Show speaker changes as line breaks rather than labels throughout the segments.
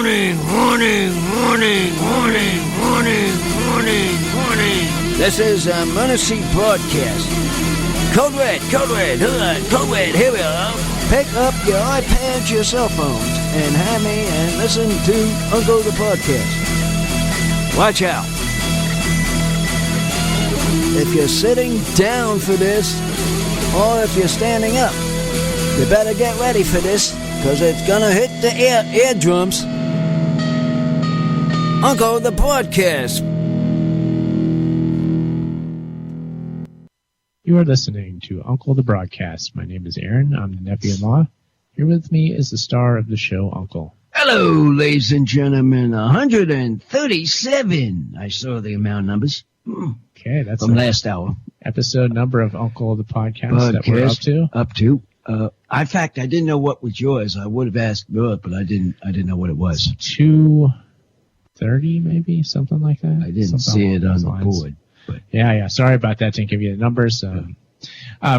This is a Munisee broadcast. Code Red, here we are. Pick up your iPads, your cell phones, and have me and listen to Uncle the Podcast. Watch out. If you're sitting down for this, or if you're standing up, you better get ready for this, because it's gonna hit the eardrums. Uncle the Podcast.
You are listening to Uncle the Broadcast. My name is Aaron. I'm the nephew-in-law. Here with me is the star of the show, Uncle.
Hello, ladies and gentlemen. 137. I saw the amount numbers.
Okay, that's
from last hour.
Episode number of Uncle the Podcast that we're up to.
In fact, I didn't know what was yours. I would have asked yours, but I didn't know what it was.
230, maybe, something like that.
I didn't see it on the board. But.
Yeah. Sorry about that. Didn't give you the numbers.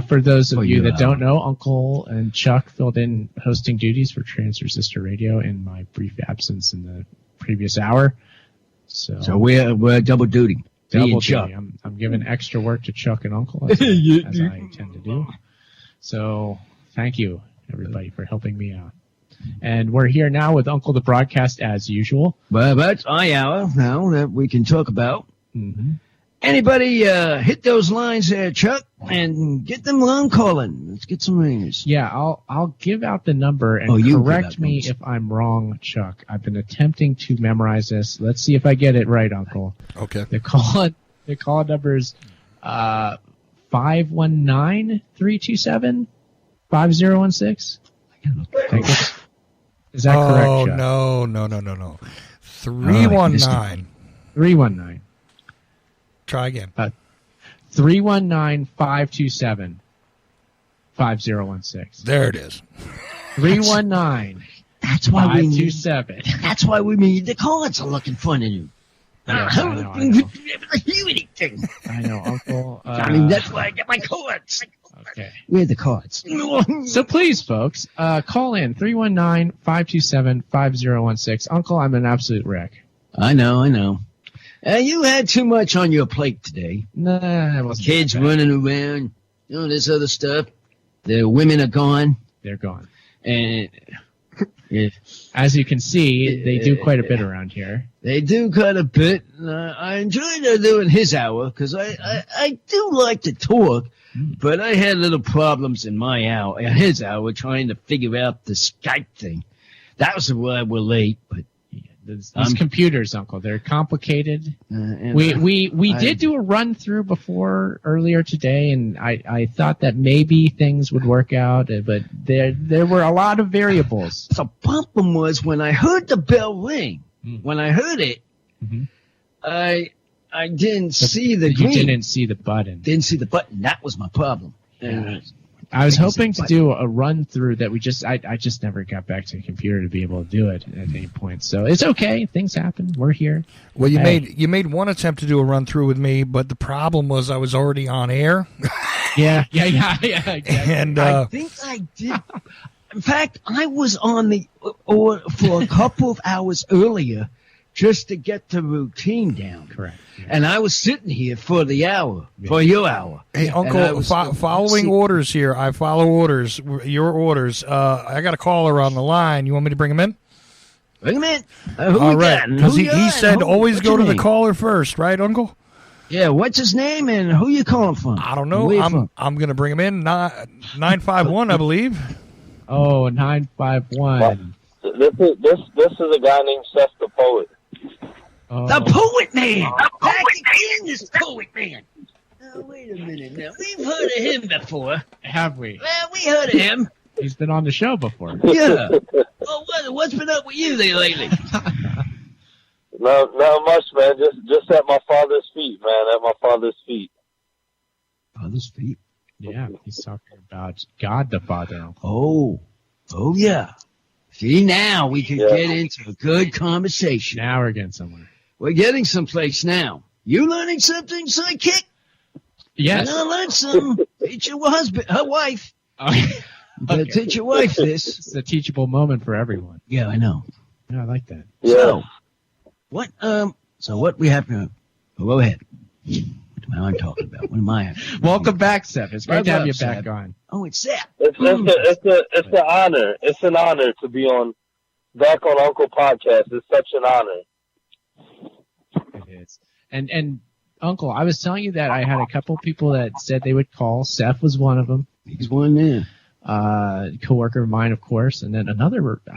For those of you that don't know, Uncle and Chuck filled in hosting duties for Transistor Radio in my brief absence in the previous hour. So
we're double duty.
Double duty. I'm giving extra work to Chuck and Uncle as I tend to do. So thank you, everybody, for helping me out. And we're here now with Uncle the Broadcast as usual.
But our hour now that we can talk about.
Mm-hmm.
Anybody hit those lines there, Chuck, and get them long calling. Let's get some rings.
Yeah, I'll give out the number and correct me if I'm wrong, Chuck. I've been attempting to memorize this. Let's see if I get it right, Uncle.
Okay.
The call number is 519-327-5016. Is that correct, Chuck?
No. 319.
319.
Try again.
319-527-5016.
There it is.
319.
That's why
527.
That's why we need the cards are looking fun in you.
Yes, I know.
Anything.
I know, Uncle.
That's why I get my cards.
Okay.
Where are the cards?
So please, folks, call in 319-527-5016. Uncle, I'm an absolute wreck.
I know. You had too much on your plate today.
Nah, it wasn't.
Kids running around, this other stuff. The women are gone.
They're gone.
And
as you can see, they do quite a bit around here.
They do quite a bit. I enjoyed doing his hour because I do like to talk, but I had little problems in his hour, trying to figure out the Skype thing. That was why we're late, but.
These computers, Uncle, they're complicated. We did do a run through before earlier today, and I thought that maybe things would work out, but there were a lot of variables.
The problem was when I heard the bell ring. When I heard it, I didn't see the green.
You didn't see the button.
Didn't see the button. That was my problem.
I was hoping to do a run through that I just never got back to the computer to be able to do it at any point. So it's okay. Things happen. We're here.
Well, you made one attempt to do a run through with me, but the problem was I was already on air.
Yeah.
And
I think I did. In fact, I was on for a couple of hours earlier just to get the routine down.
Correct. Yeah.
And I was sitting here for the hour, for your hour.
Hey, Uncle, following orders here. I follow orders, your orders. I got a caller on the line. You want me to bring him in?
Bring him in.
All right. Because he said always go to the caller first, right, Uncle?
Yeah, what's his name and who you calling from?
I don't know. I'm going to bring him in. 951, I believe.
Oh, 951.
This is a guy named Sef the Poet.
Oh.
The Poet Man! Back again, this Poet Man! Now, wait a minute now. We've heard of him before.
Have we?
Well, we heard of him.
He's been on the show before.
Yeah. Well, what's been up with you lately?
Not much, man. Just at my father's feet, man. At my father's feet.
Father's feet?
Yeah, he's talking about God the Father.
Oh, yeah. See, now we can get into a good conversation.
Now we're getting somewhere.
We're getting someplace now. You learning something, sidekick?
Yes.
I learned something. Teach your wife.
Okay.
Teach your wife this.
It's a teachable moment for everyone.
Yeah, I know.
Yeah, I like that.
Yeah.
So what we have to go ahead. What am I talking about? What am I?
Welcome back, Sef. It's great to have you back
Sef.
on.
Oh, it's Sef.
It's an honor. It's an honor to be back on Uncle Podcast. It's such an honor.
It is. And Uncle, I was telling you that I had a couple people that said they would call. Sef was one of them.
He's one there.
Coworker of mine, of course, and then I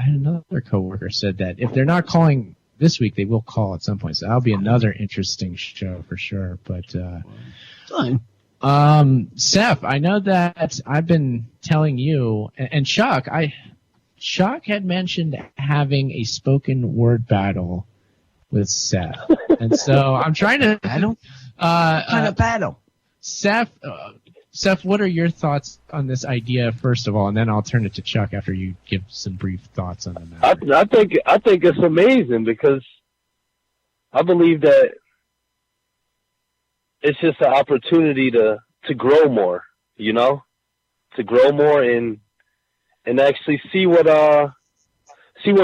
had another coworker said that if they're not calling this week, they will call at some point. So that'll be another interesting show for sure. But
fine.
Sef, I know that I've been telling you and Chuck. Chuck had mentioned having a spoken word battle with Sef, and so I'm trying to
battle. Kind of battle.
Sef, what are your thoughts on this idea, first of all, and then I'll turn it to Chuck after you give some brief thoughts on the matter.
I think it's amazing because I believe that it's just an opportunity to grow more, to grow more and actually see what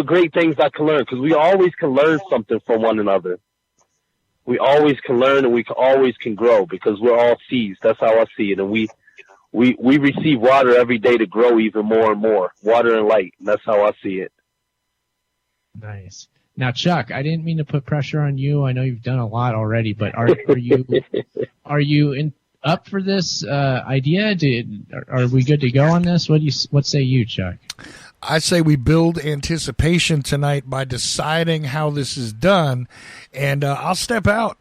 great things I can learn, because we always can learn something from one another. We always can learn and we always can grow because we're all seeds. That's how I see it. And we receive water every day to grow even more and more. Water and light. And that's how I see it.
Nice. Now, Chuck, I didn't mean to put pressure on you. I know you've done a lot already, but are you up for this idea? Are we good to go on this? What say you, Chuck?
I say we build anticipation tonight by deciding how this is done, and I'll step out,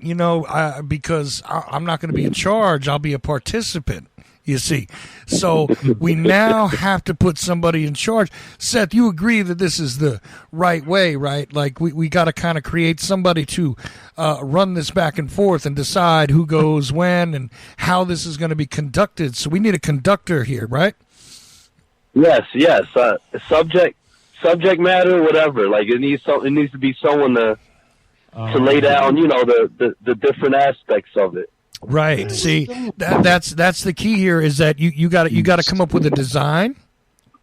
because I'm not going to be in charge. I'll be a participant, you see. So we now have to put somebody in charge. Seth, you agree that this is the right way, right? Like we got to kind of create somebody to run this back and forth and decide who goes when and how this is going to be conducted. So we need a conductor here, right?
Yes. Subject matter, whatever. Like it needs to be someone to lay down, the different aspects of it.
Right. See, that's the key here is that you got to come up with a design,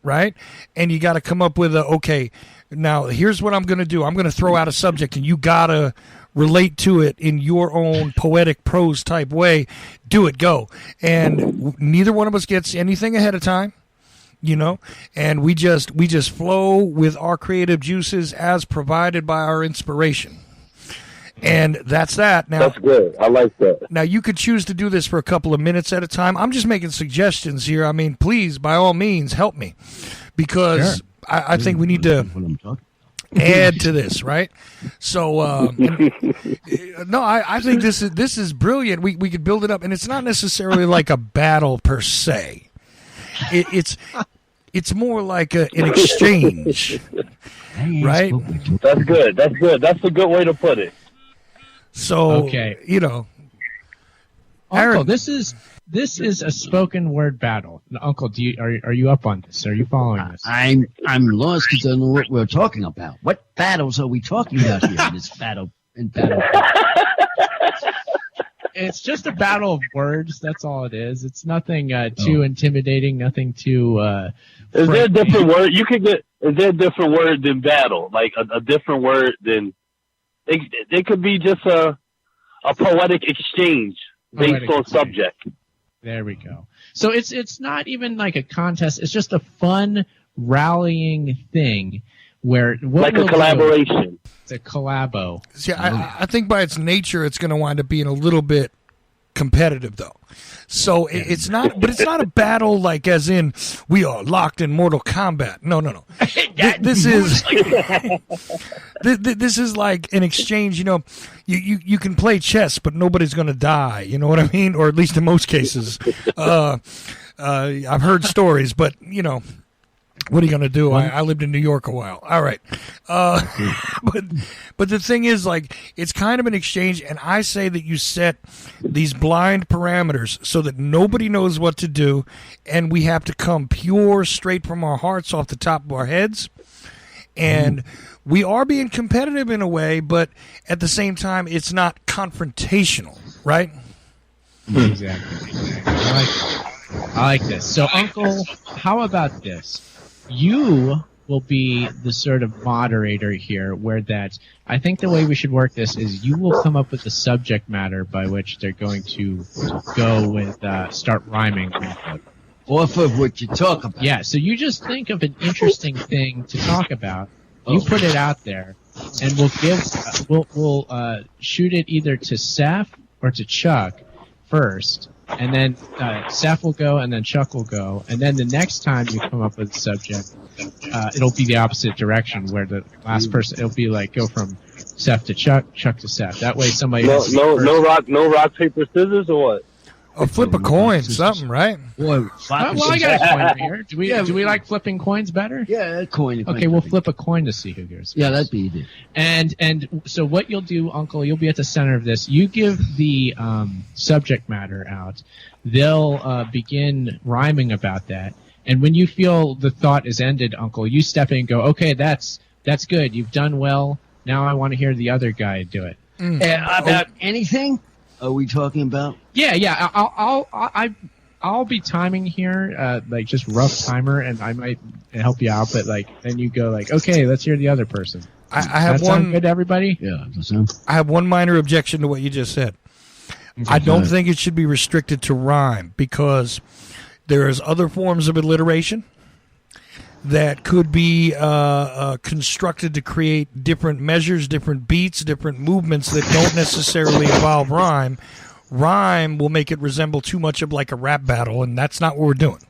right? And you got to come up with okay, now here's what I'm going to do. I'm going to throw out a subject, and you got to relate to it in your own poetic prose type way. Do it, go. And neither one of us gets anything ahead of time. And we just flow with our creative juices as provided by our inspiration. And that's that. Now,
that's good. I like that.
Now, you could choose to do this for a couple of minutes at a time. I'm just making suggestions here. I mean, please, by all means, help me. Because sure. I think we need to add to this, right? So, no, I think this is brilliant. We could build it up. And it's not necessarily like a battle per se. It's more like an exchange, right?
That's good. That's a good way to put it.
So, okay. Uncle, this is a spoken word battle. Uncle, are you up on this? Are you following this?
I'm lost because I don't know what we're talking about. What battles are we talking about here in this battle?
It's just a battle of words. That's all it is. It's nothing too intimidating. Nothing too.
Is there a different word you could get? Is there a different word than battle? Like a different word than it could be just a poetic exchange based on subject.
There we go. So it's not even like a contest. It's just a fun rallying thing where like a collaboration. It's a collabo.
See, I think by its nature, it's going to wind up being a little bit competitive, though. So it's not, but it's not a battle like as in we are locked in Mortal Kombat. No. This is this is like an exchange. You can play chess, but nobody's going to die. You know what I mean? Or at least in most cases. I've heard stories, but what are you going to do? I lived in New York a while. All right. But the thing is, like, it's kind of an exchange, and I say that you set these blind parameters so that nobody knows what to do, and we have to come pure, straight from our hearts off the top of our heads. And we are being competitive in a way, but at the same time, it's not confrontational, right?
Exactly. I like this. So, Uncle, how about this? You will be the sort of moderator here, where that I think the way we should work this is you will come up with the subject matter by which they're going to go with start rhyming
off of what you talk about.
Yeah, so you just think of an interesting thing to talk about. You put it out there, and we'll shoot it either to Sef or to Chuck first, and then Sef will go, and then Chuck will go, and then the next time you come up with a subject, it'll be the opposite direction, where the last person, it'll be like go from Sef to Chuck, Chuck to Sef. That way somebody
no rock paper scissors or what?
Or flip a coin, something, right?
Well, I got a coin right here. Do we like flipping coins better?
Yeah, a coin.
Okay, we'll flip a coin to see who goes.
Yeah, that'd be easy.
And so what you'll do, Uncle, you'll be at the center of this. You give the subject matter out. They'll begin rhyming about that. And when you feel the thought is ended, Uncle, you step in and go, okay, that's good. You've done well. Now I want to hear the other guy do it.
About anything? Are we talking about?
Yeah. I'll be timing here, like just rough timer, and I might help you out. But like, then you go like, okay, let's hear the other person.
I have
that sound good to everybody?
Yeah.
I have one minor objection to what you just said. I don't think it should be restricted to rhyme, because there's other forms of alliteration that could be constructed to create different measures, different beats, different movements that don't necessarily involve rhyme. Rhyme will make it resemble too much of like a rap battle, and that's not what we're doing.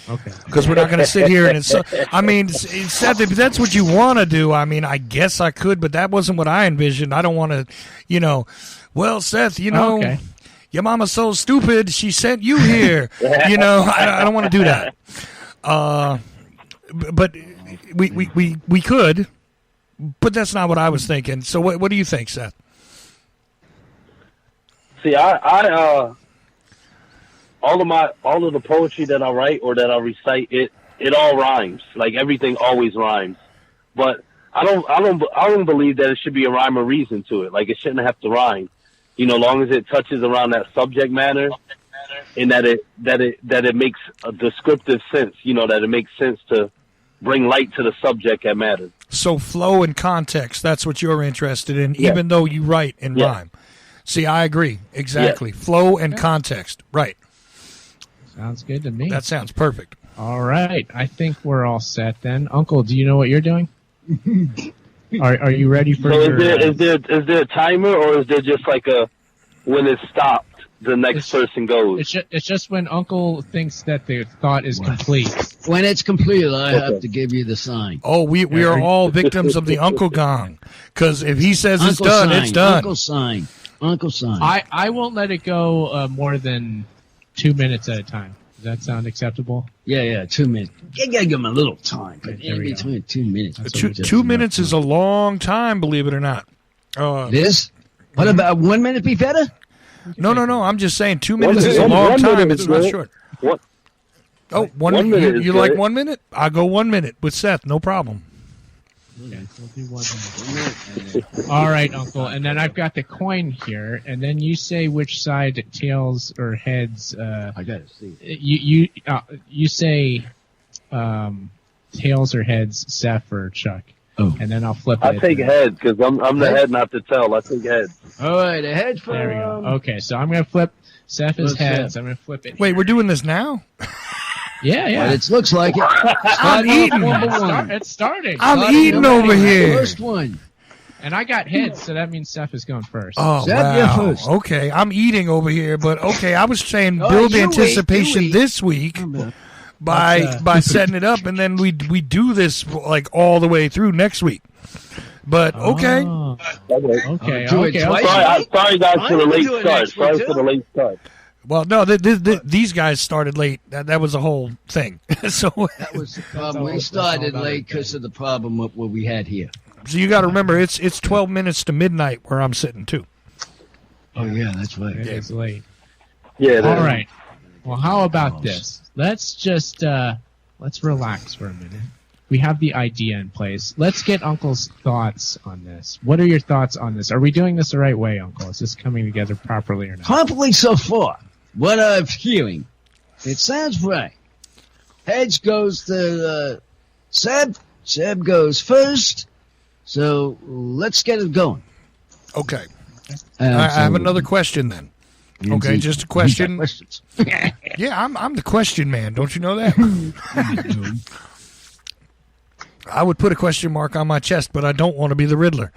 Okay.
Because we're not going to sit here and it's sad that if that's what you want to do. I mean, I guess I could, but that wasn't what I envisioned. I don't want to, well, Seth,
okay.
Your mama's so stupid, she sent you here. I don't want to do that. But we could, but that's not what I was thinking. So what do you think, Seth?
See, I all of the poetry that I write or that I recite, it all rhymes. Like everything always rhymes. But I don't believe that it should be a rhyme or reason to it. Like it shouldn't have to rhyme. Long as it touches around that subject matter, and that it makes a descriptive sense. That it makes sense to bring light to the subject that matters.
So flow and context, that's what you're interested in, even though you write in rhyme. See, I agree. Exactly. Flow and context. Right.
Sounds good to me.
That sounds perfect.
All right. I think we're all set then. Uncle, do you know what you're doing? Are you ready for your...
Is there a timer, or is there just like when it stopped, the next person goes?
It's just when Uncle thinks that the thought is complete.
When it's complete, I have to give you the sign.
Oh, we are all victims of the Uncle Gong. Because if he says it's done, it's done.
Uncle sign.
I won't let it go more than 2 minutes at a time. Does that sound acceptable?
Yeah, 2 minutes. You gotta give him a little time. But in between 2 minutes.
2 minutes is a long time, believe it or not.
This? What about 1 minute be better?
No. I'm just saying 2 minutes is a long time. It's not short.
What?
Oh, 1 minute. You like 1 minute? I'll go 1 minute with Seth. No problem.
Okay, we'll do 1 minute. All right, Uncle. And then I've got the coin here, and then you say which side, tails or heads.
I gotta see.
You say tails or heads, Sef or Chuck.
Oh.
And then I'll flip it.
I take head because I'm the head, not the tail. I take head.
All right, the head.
There we go. Okay, so I'm gonna flip. Sef is heads. I'm gonna flip it.
Wait, we're doing this now?
Yeah.
Well, it looks like it.
I'm eating.
It's starting.
I'm eating over here.
First one.
And I got heads, so that means Sef is going first.
Oh,
Sef,
wow.
you're first.
Okay, I'm eating over here, but okay, I was saying build anticipation this week by setting it up, and then we do this like all the way through next week. But okay.
Okay.
Sorry guys for the late start. Sorry for the late start.
Well, no, these guys started late. That was the whole thing. So
that was the problem. We started late because of the problem what we had here.
So you got to remember, it's 12 minutes to midnight where I'm sitting too.
Oh yeah, that's right.
It's late.
Yeah.
All right. Well, how about this? Let's just let's relax for a minute. We have the idea in place. Let's get Uncle's thoughts on this. What are your thoughts on this? Are we doing this the right way, Uncle? Is this coming together properly or not?
Properly so far. What I'm hearing, it sounds right. Heads goes to Seb, Seb goes first, so let's get it going.
Okay. I have another question then. Okay, just a question. Yeah, I'm the question man. Don't you know that? I would put a question mark on my chest, but I don't want to be the Riddler.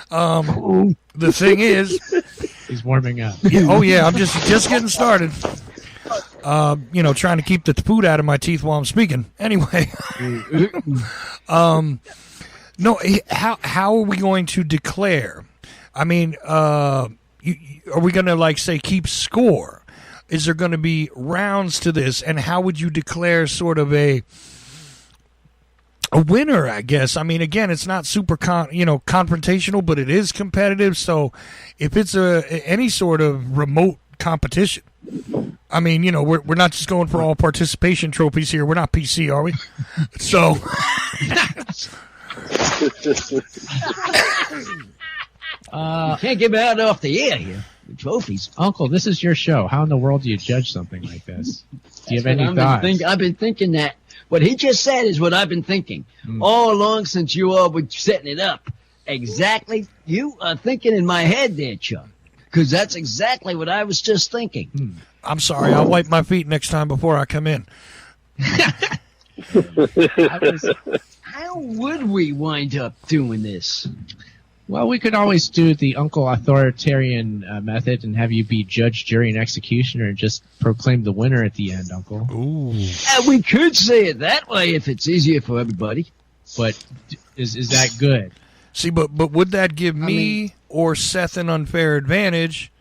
The thing is,
he's warming up.
Yeah, I'm just getting started. Trying to keep the food out of my teeth while I'm speaking. Anyway, no, how are we going to declare? I mean, are we going to say keep score? Is there going to be rounds to this? And how would you declare sort of a winner, I guess? I mean, again, it's not super confrontational, but it is competitive. So if it's any sort of remote competition, I mean, we're not just going for all participation trophies here. We're not PC, are we? So
you can't give out off the air here. The trophies.
Uncle, this is your show. How in the world do you judge something like this? Do you have any thoughts?
I've been thinking that. What he just said is what I've been thinking all along since you all were setting it up. Exactly. You are thinking in my head there, Chuck. Because that's exactly what I was just thinking.
I'm sorry. I'll wipe my feet next time before I come in.
How would we wind up doing this?
Well, we could always do the Uncle Authoritarian method and have you be judge, jury, and executioner and just proclaim the winner at the end, Uncle.
Ooh.
We could say it that way if it's easier for everybody.
But is that good?
See, but would that give me or Seth an unfair advantage?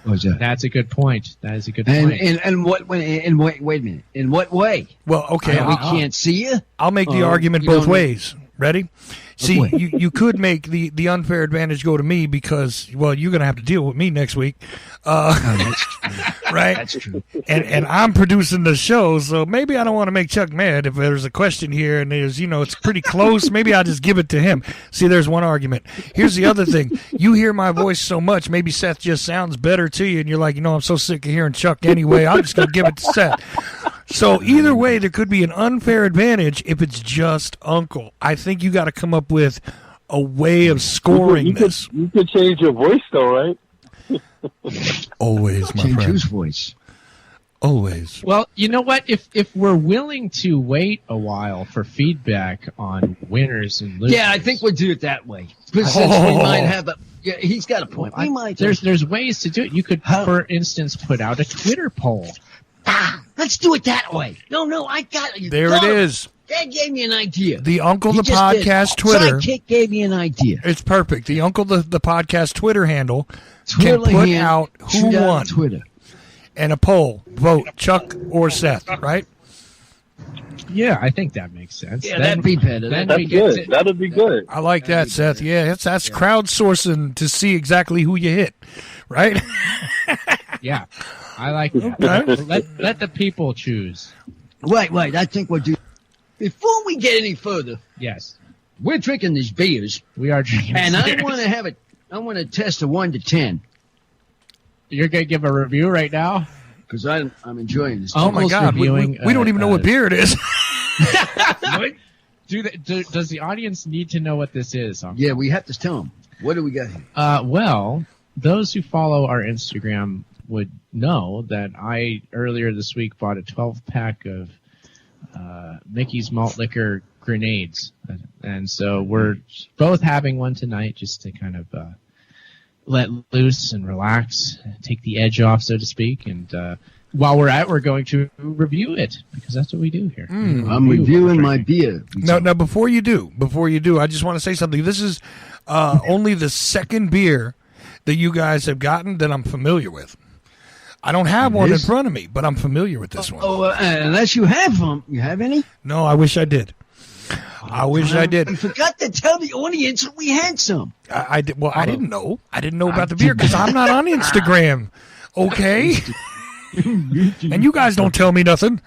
What's that?
That's a good point. That is a good point.
And wait a minute. In what way?
Well, okay.
We can't see you?
I'll make the argument both ways. Ready? See, you could make the unfair advantage go to me because, well, you're going to have to deal with me next week.
That's true.
Right?
That's true.
And I'm producing the show, so maybe I don't want to make Chuck mad if there's a question here and there's, it's pretty close. Maybe I'll just give it to him. See, there's one argument. Here's the other thing. You hear my voice so much, maybe Seth just sounds better to you, and you're like, I'm so sick of hearing Chuck anyway. I'm just going to give it to Seth. So either way, there could be an unfair advantage if it's just Uncle. I think you got to come up with a way of scoring this.
You could change your voice, though, right?
Always, my friend.
Change whose voice?
Always.
Well, you know what? If we're willing to wait a while for feedback on winners and losers,
Yeah, I think we'll do it that way. Since we might have he's got a point.
There's ways to do it. You could, for instance, put out a Twitter poll.
Let's do it that way. No, I got it.
There it is.
Dad gave me an idea.
The Uncle the Podcast Twitter.
Sidekick gave me an idea.
It's perfect. The Uncle the Podcast Twitter handle can put out who won.
Twitter.
And a poll. Vote Chuck or Seth, right?
Yeah, I think that makes sense.
Yeah, that'd be better.
That's good. That'd be good.
I like that, Seth. Yeah, that's crowdsourcing to see exactly who you hit, right?
Yeah, I like that.
Okay.
Let the people choose.
Wait. I think we'll do. Before we get any further,
Yes,
we're drinking these beers,
we are drinking.
and I
beers.
want to have it. I want to test a 1 to 10
You're gonna give a review right now?
because I'm enjoying this.
Oh my
Uncle's
God, we
reviewing,
don't even know what beer it is.
Does the audience need to know what this is? Uncle?
Yeah, we have to tell them. What do we got here?
Well, those who follow our Instagram would know that I earlier this week bought a 12-pack of Mickey's Malt Liquor grenades, and so we're both having one tonight just to kind of let loose and relax, take the edge off, so to speak. And while we're at, we're going to review it because that's what we do here.
I'm reviewing my beer.
Now, before you do, I just want to say something. This is only the second beer that you guys have gotten that I'm familiar with. I don't have one in front of me, but I'm familiar with this one.
Unless you have them. You have any?
No, I wish I did. I wish I did.
I forgot to tell the audience that we had some.
I did. Well, I didn't know. I didn't know about the beer because I'm not on Instagram. Okay? And you guys don't tell me nothing.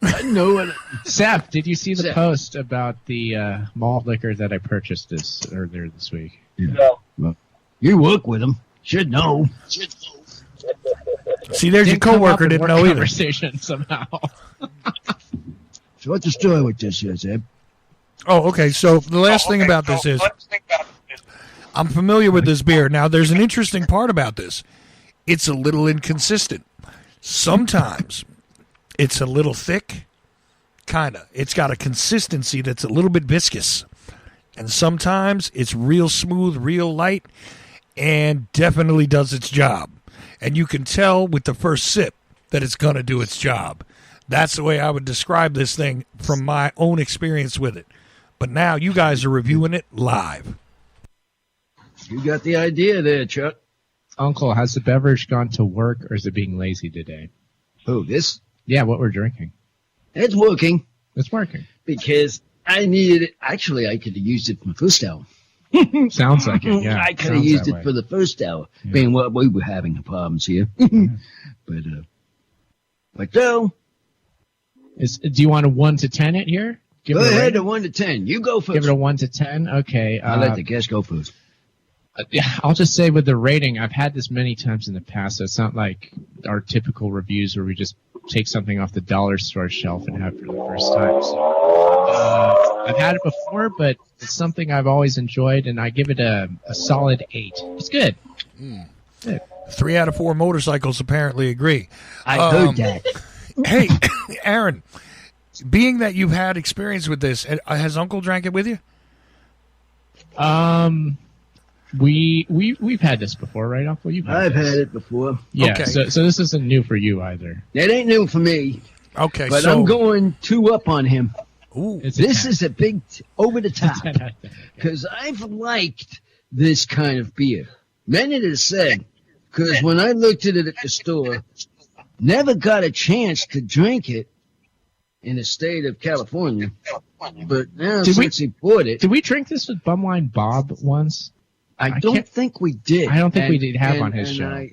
I know it.
Seth, did you see the post about the malt liquor that I purchased earlier this week?
No.
Well, you work with them. Should know.
See, there's your coworker didn't know either.
Conversation somehow.
So what's the story with this here, Zeb?
Oh, okay. So the last thing about this is I'm familiar with this beer. Now, there's an interesting part about this. It's a little inconsistent. Sometimes it's a little thick, kind of. It's got a consistency that's a little bit viscous. And sometimes it's real smooth, real light, and definitely does its job. And you can tell with the first sip that it's going to do its job. That's the way I would describe this thing from my own experience with it. But now you guys are reviewing it live.
You got the idea there, Chuck.
Uncle, has the beverage gone to work, or is it being lazy today?
Oh, this?
Yeah, what we're drinking.
It's working.
It's working.
Because I needed it. Actually, I could have used it for my first hour.
Sounds like it, yeah.
I could have used it for the first hour, being what we were having problems here. But no.
Do you want a 1 to 10 it here?
Go ahead, a 1 to 10. You go first.
Give it a 1 to 10? Okay.
I'll let the guest go first.
I'll just say with the rating, I've had this many times in the past, so it's not like our typical reviews where we just take something off the dollar store shelf and have it for the first time. So, I've had it before, but it's something I've always enjoyed, and I give it a solid 8. It's good.
Good. 3 out of 4 motorcycles apparently agree.
I heard that.
Hey, Aaron, being that you've had experience with this, has Uncle drank it with you?
We've had this before, right, Uncle?
I've had it before.
Yeah,
okay.
So this isn't new for you either.
It ain't new for me.
Okay,
but I'm going 2 up on him.
Ooh,
this is a big over the top because I've liked this kind of beer. Many have said, because when I looked at it at the store, never got a chance to drink it in the state of California. But now since he bought it,
did we drink this with Bumwine Bob once?
I don't think we did.
I don't think we did have on his show.
I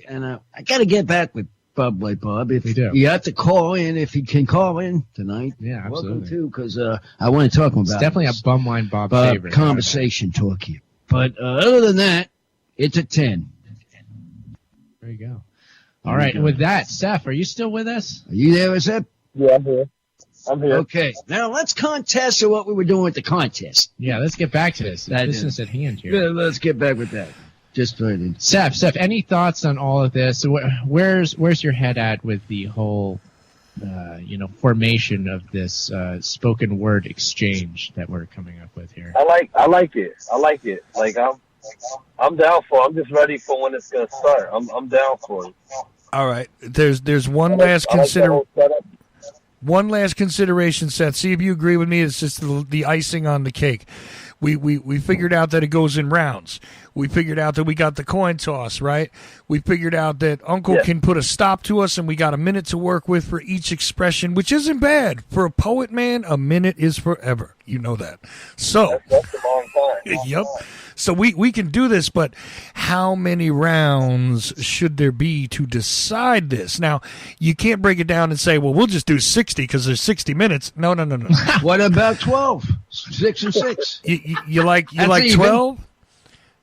got to get back with Bob White Bob. If
we do.
You have to call in if he can call in tonight.
Yeah, absolutely.
Welcome to, because I want to talk about.
It's definitely a Bumwine Bob favorite
conversation talk here. But other than that, it's a 10.
There you go. All right. With that, Sef, are you still with us?
Are you there, Sef?
Yeah, I'm here.
Okay. Now let's contest what we were doing with the contest.
Yeah, let's get back to this. This is at hand here.
Yeah, let's get back with that. Just right in.
Sef, any thoughts on all of this? Where's your head at with the whole, formation of this spoken word exchange that we're coming up with here?
I like it. Like I'm down for it. I'm just ready for when it's gonna start. I'm down for it.
All right. There's one last consideration, Seth. See if you agree with me. It's just the icing on the cake. We figured out that it goes in rounds. We figured out that we got the coin toss, right? We figured out that Uncle can put a stop to us, and we got a minute to work with for each expression, which isn't bad. For a poet, man, a minute is forever. You know that. So,
that's a long time.
Yep. So we can do this, but how many rounds should there be to decide this? Now, you can't break it down and say, well, we'll just do 60 because there's 60 minutes. No.
What about 12? 6 and 6.
You like 12?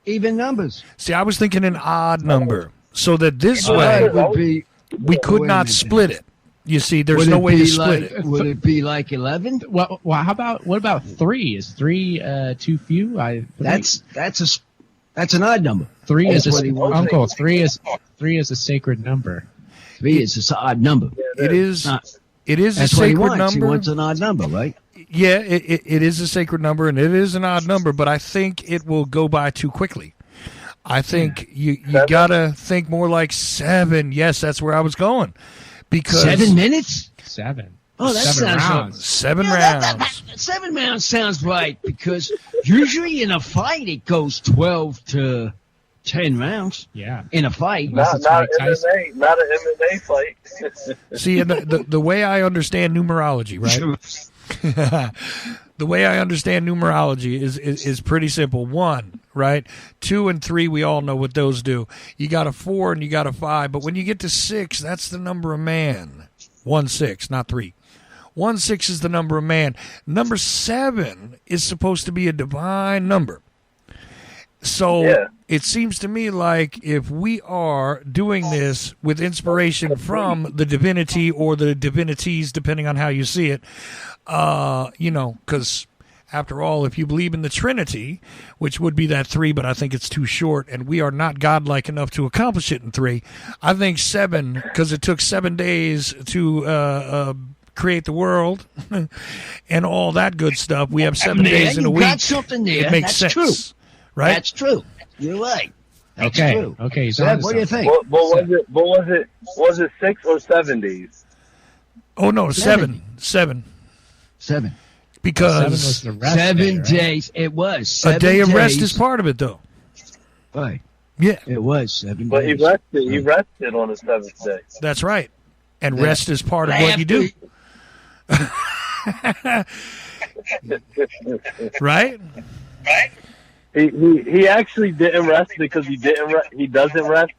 Even numbers.
See, I was thinking an odd number, so that this way we could not split it. You see, there's no way to split it.
Would it be like 11?
Well, what about 3? Is 3 too few?
That's an odd number.
3 is Uncle. 3 is a sacred number.
3 is an odd number.
It is a sacred number.
He wants an odd number, right?
Yeah, it is a sacred number, and it is an odd number, but I think it will go by too quickly. I think you got to think more like 7. Yes, that's where I was going. Because
7 minutes?
7.
Oh, that
7
sounds
rounds.
7 rounds.
7 rounds sounds right, because usually in a fight it goes 12 to 10 rounds.
Yeah.
In a fight.
Not an MMA fight.
See, the way I understand numerology, right? The way I understand numerology is pretty simple. 1, right? 2 and 3, we all know what those do. You got a 4 and you got a 5, but when you get to 6, that's the number of man. 1, 6, not 3. 1, 6 is the number of man. Number 7 is supposed to be a divine number. So it seems to me like if we are doing this with inspiration from the divinity or the divinities, depending on how you see it, because After all, if you believe in the Trinity, which would be that 3, but I think it's too short, and we are not godlike enough to accomplish it in 3, I think 7, because it took 7 days to create the world and all that good stuff. We have 7 days in a week.
Got something there.
It makes
That's
sense,
true.
right?
That's true. You're right. That's
okay.
true.
Okay.
Seb, what do you think?
Was it 6 or 7 days?
Oh no, 7.
7.
Because
7 was the rest
7
day, right?
days. It was 7
a day of rest
days.
is part of it, though.
Right.
Yeah,
It was 7
But
days.
he rested on the 7th day.
that's right. And
Yeah.
rest is part of what you do, right?
He actually didn't rest because he doesn't rest.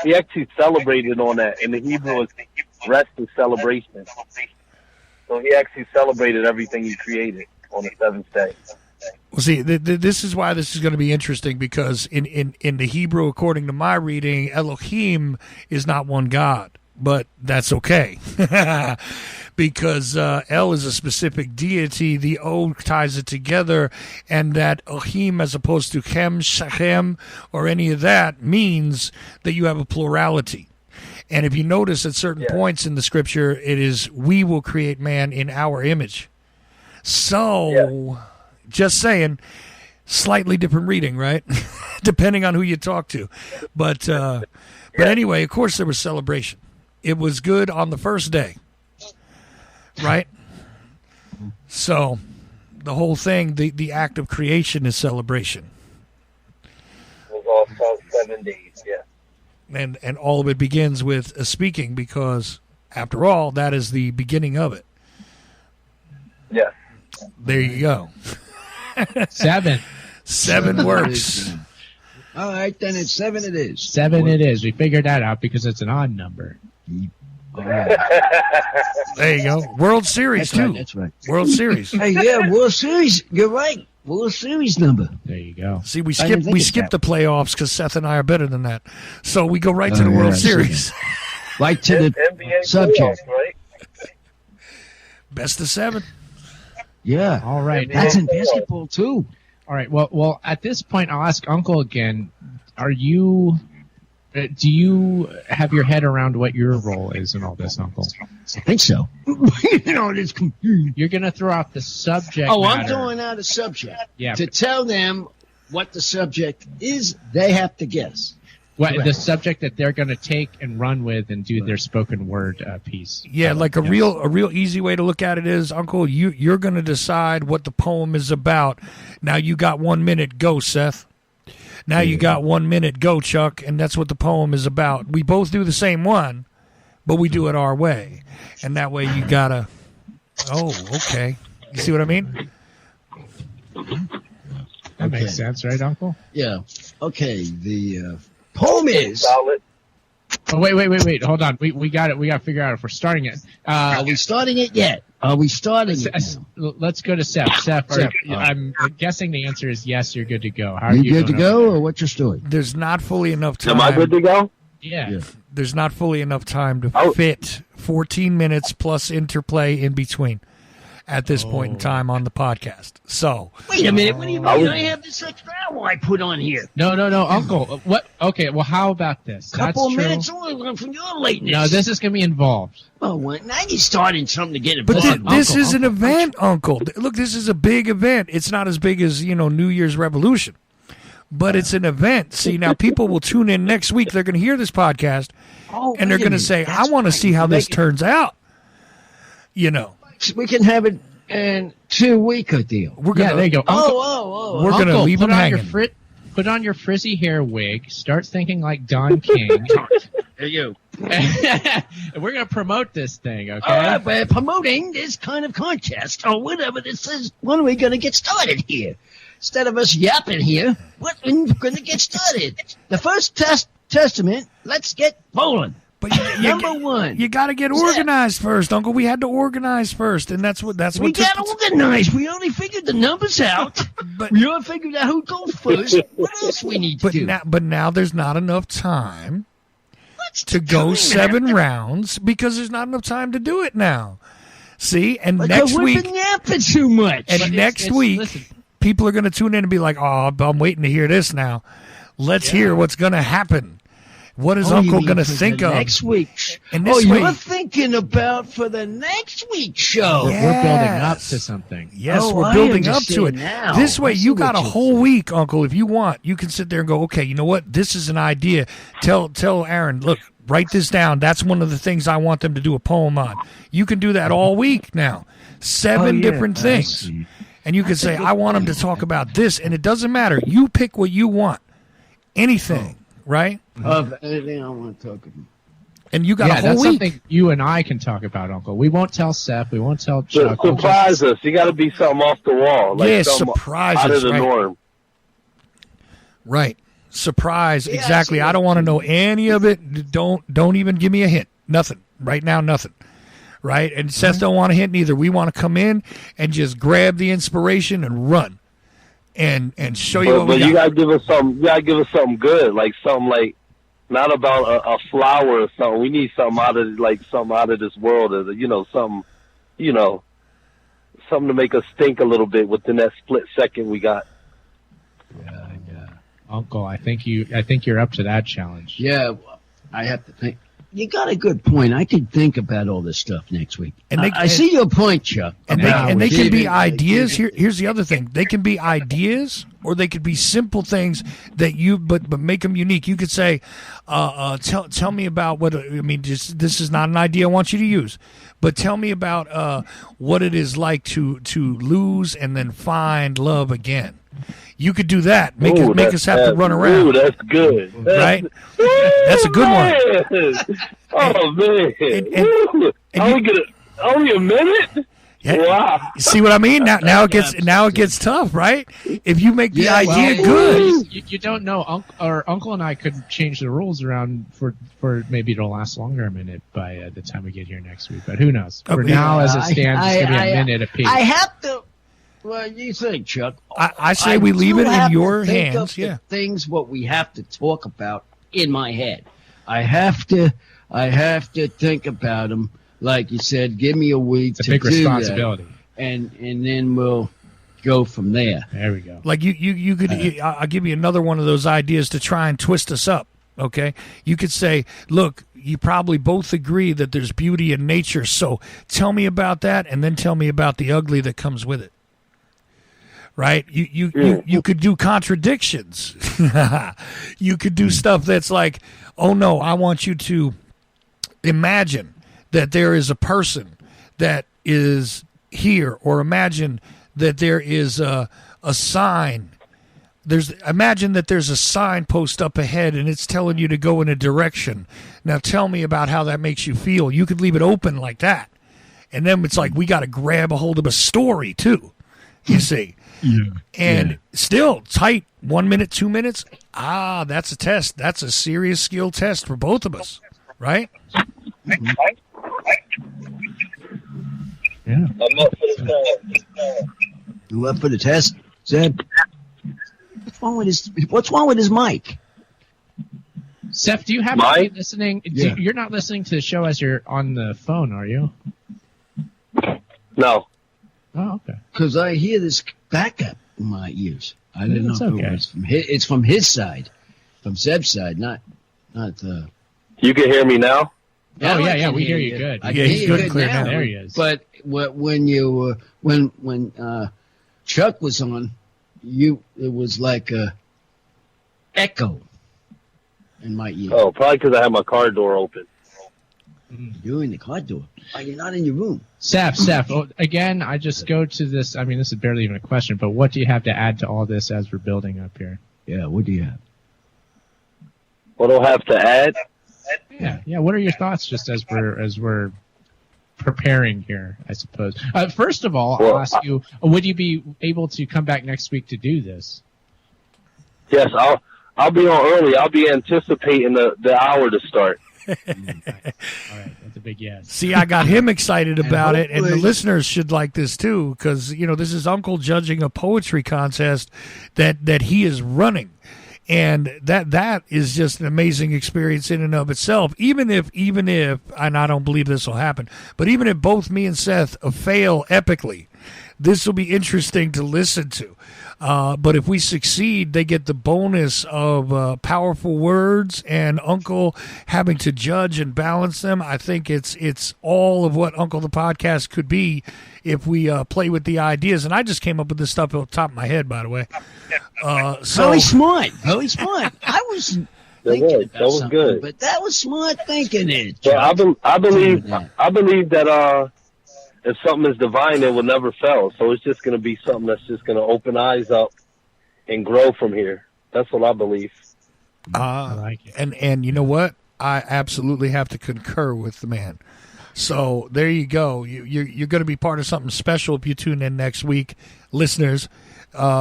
He actually celebrated on that. In the Hebrew, it's rest is celebration. So he actually celebrated everything he created on the 7th day.
Well, see, this is why this is going to be interesting, because in the Hebrew, according to my reading, Elohim is not one God, but that's okay. Because El is a specific deity, the O ties it together, and that Elohim, as opposed to Chem, Shechem, or any of that, means that you have a plurality. And if you notice at certain points in the scripture, it is, we will create man in our image. So, just saying, slightly different reading, right? Depending on who you talk to. But anyway, of course there was celebration. It was good on the first day, right? So, the whole thing, the act of creation is celebration.
It was all 7 days, yeah.
And all of it begins with a speaking, because, after all, that is the beginning of it.
Yeah.
There you go.
7.
7 works.
All right, then it's 7 it is.
7 it is. We figured that out because it's an odd number.
All right.
There you go. World Series,
That's right,
too.
that's right.
World Series.
Hey, yeah, World Series. You're right. World Series number.
There you go.
See, we
I didn't think of
skipped the
that.
playoffs because Seth and I are better than that. So we go right to the World
yeah,
Series.
Right to the
NBA
subject.
playoffs, right?
Best of 7.
Yeah.
All right.
That's in basketball, too.
All right. Well, at this point, I'll ask Uncle again. Are you? Do you have your head around what your role is in all this, Uncle?
I think so. It's confusing.
You're gonna throw out the subject.
Oh,
matter.
I'm throwing out a subject.
Yeah.
To tell them what the subject is, they have to guess.
What, the
Correct.
subject that they're gonna take and run with and do their spoken word piece.
Yeah, like a real easy way to look at it is, Uncle, you're going to decide what the poem is about. Now you got 1 minute. Go, Seth. Now you got 1 minute. Go, Chuck. And that's what the poem is about. We both do the same one, but we do it our way. And that way you got to... Oh, okay. You see what I mean?
That makes sense, right, Uncle?
Yeah. Okay. The poem is.
Solid.
Oh, wait. Hold on. We got it. We got to figure out if we're starting it.
Are we starting it yet? Are we starting it? now?
Let's go to Seth. Seth, I'm guessing the answer is yes. You're good to go. How are
You good to
doing
go,
over
or what's your story?
There's not fully enough time.
Am I good to go?
there? Yeah.
Yeah.
There's not fully enough time to
Oh.
fit 14 minutes plus interplay in between at this point in time on the podcast. So,
Wait a minute. What do you mean?
I was-
I have this extra hour I put on here.
No, Uncle. What? Okay. Well, how about this?
Couple of
That's true.
minutes only from your lateness.
No, this is gonna be involved.
Oh, well, now you're starting something to get
but
involved.
this
Uncle,
is an event, Uncle. Look, this is a big event. It's not as big as, New Year's Revolution, but it's an event. See, now people will tune in next week. They're going to hear this podcast,
Oh,
and they're
wait a
going to
minute.
say,
That's
I want to
right.
see how this
Make it-
turns out.
We can have it in 2 weeker deal.
We're
Yeah,
gonna,
there you go. Uncle,
Oh.
We're gonna
Uncle,
leave
put
him
on your
hanging.
put on your frizzy hair wig. Start thinking like Don King.
There you.
And we're gonna promote this thing, okay?
All right, we're promoting this kind of contest or whatever this is. When are we going to get started here? Instead of us yapping here, when are we going to get started? The first testament, let's get rolling.
But
Number one.
You got to get organized first, Uncle. We had to organize first, and that's what
We
took
got
the-
organized. We only figured the numbers out.
But-
We all figured out who goes first. What else we need to do?
But now there's not enough time
What's
to
the
go
time?
7 rounds because there's not enough time to do it now. See, and
Because
next
we've
week,
been yapping too much.
and next week, people are going to tune in and be like, "Oh, I'm waiting to hear this now. Let's hear what's going to happen. What is Uncle going to think of
next week?
And this
you're
week,
thinking about for the next week's show.
Yeah.
We're building up to something.
Yes,
Oh,
we're
I
building up to it.
understand now.
This way,
I see
you
what
got a
you're
whole
saying.
week, Uncle. If you want, you can sit there and go, okay, you know what? This is an idea. Tell Aaron, look, write this down. That's one of the things I want them to do a poem on. You can do that all week now. 7 different
I
things.
see.
And you can say, I want them to talk about this. And it doesn't matter. You pick what you want. Anything, right?
Of anything I want to talk about.
And you got a whole
that's
week.
something you and I can talk about, Uncle. We won't tell Seth. We won't tell Chuck.
Surprise us. You got to be something off the wall. Like
Yeah,
something
surprise
out
us,
of the
right.
norm.
Right. Surprise.
Yeah,
Exactly. I don't want to know any of it. Don't even give me a hint. Nothing. Right now, nothing. Right? And Seth don't want a hint neither. We want to come in and just grab the inspiration and run. And show you what
But
we
you
got.
gotta give us something. You gotta give us something good, like something like not about a flower or something. We need something out of this world, or something to make us think a little bit within that split second we got.
Yeah.
Uncle, I think you're up to that challenge.
Yeah, I have to think. You got a good point. I could think about all this stuff next week.
And
I see your point, Chuck.
And
about
they can be
giving-
ideas. Here's the other thing. They can be ideas, or they could be simple things that but make them unique. You could say, tell me about what. I mean, this is not an idea I want you to use, but tell me about what it is like to lose and then find love again. You could do that. Make us have to run around.
Ooh, that's good.
Right? That's a good one.
Oh man!
And
only a minute.
Yeah.
Wow.
You see what I mean? Now it gets tough, right? If you make the idea
well,
good.
You don't know. Uncle and I could change the rules around for maybe it'll last longer a minute by the time we get here next week. But who knows? For
Okay.
now, as it stands, it's going to be a minute apiece.
I have to. Well, you think, Chuck?
I say we leave it in your hands.
Of
Yeah.
the things what we have to talk about in my head. I have to think about them. Like you said, give me a week
It's a
to
big
do
responsibility.
that, and then we'll go from there.
There we go.
Like you could. I'll give you another one of those ideas to try and twist us up. Okay, you could say, look, you probably both agree that there's beauty in nature. So tell me about that, and then tell me about the ugly that comes with it. Right? You could do contradictions. You could do stuff that's like, oh no, I want you to imagine that there is a person that is here, or imagine that there is a sign. Imagine that there's a signpost up ahead and it's telling you to go in a direction. Now tell me about how that makes you feel. You could leave it open like that. And then it's like we got to grab a hold of a story too. You see? And still tight, 1 minute, 2 minutes. That's a test. That's a serious skill test for both of us, right?
Yeah.
You up for the test, Zeb? What's wrong with his mic?
Seth, do you happen to be listening?
Yeah.
You're not listening to the show as you're on the phone, are you?
No.
Oh, okay.
Because I hear this backup in my ears. I didn't know
It's
if
okay.
it was from it's from his side, from Zeb's side, not.
You can hear me now.
Oh,
I
yeah,
can
we hear you good.
I
Yeah,
can
he's
hear
good
you
and clear now.
There he is.
But when you when Chuck was on, it was like a echo in my ear.
Oh, probably because I had my car door open.
You're in the car door. Oh, you're not in your room.
Seth, again, I just go to this. I mean, this is barely even a question, but what do you have to add to all this as we're building up here?
Yeah, what do you have?
What do I have to add?
Yeah. What are your thoughts just as we're preparing here? I suppose. First of all, I'll ask you: would you be able to come back next week to do this?
Yes, I'll be on early. I'll be anticipating the hour to start.
All right, that's a big yes.
See, I got him excited about it, and the
hopefully-
listeners should like this too, because this is Uncle judging a poetry contest that he is running, And that is just an amazing experience in and of itself. Even if, and I don't believe this will happen, but even if both me and Seth fail epically, this will be interesting to listen to. But if we succeed, they get the bonus of powerful words and Uncle having to judge and balance them. I think it's all of what Uncle the Podcast could be if we play with the ideas. And I just came up with this stuff off the top of my head, by the way.
Very smart. Very smart. I was thinking about
that was
something,
good.
but that was smart thinking. It.
So I believe that if something is divine, it will never fail. So it's just going to be something that's just going to open eyes up and grow from here. That's what I believe.
I like it.
And you know what? I absolutely have to concur with the man. So there you go. You're going to be part of something special if you tune in next week, listeners,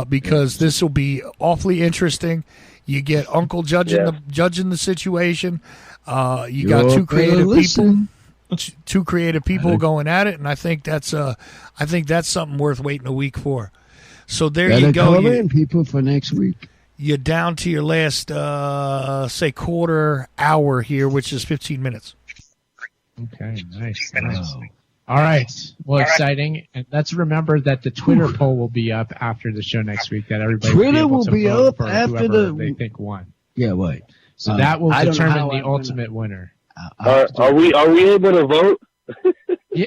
because this will be awfully interesting. You get Uncle judging the situation. You got two creative people. Two creative people going at it, and I think that's something worth waiting a week for. So there you go.
Call in people for next week.
You're down to your last, say, quarter hour here, which is 15 minutes.
Okay, nice. All right. Well, exciting. And let's remember that the Twitter poll will be up after the show next week. That everybody will be up after they think won.
Yeah, right.
So that will determine the ultimate winner.
Are we able to vote?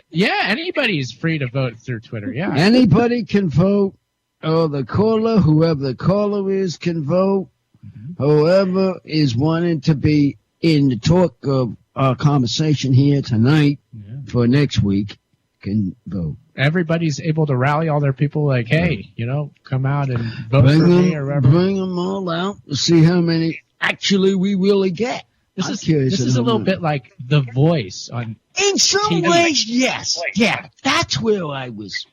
Yeah, anybody's free to vote through Twitter. Yeah,
anybody can vote. The caller, whoever the caller is, can vote. Mm-hmm. Whoever is wanting to be in the talk of our conversation here tonight for next week can vote.
Everybody's able to rally all their people. Like, hey, come out and vote for me or whatever.
Bring them all out to see how many actually we really get.
This is a little bit like The Voice on
in some
TV.
ways, yes. Yeah, that's where I was.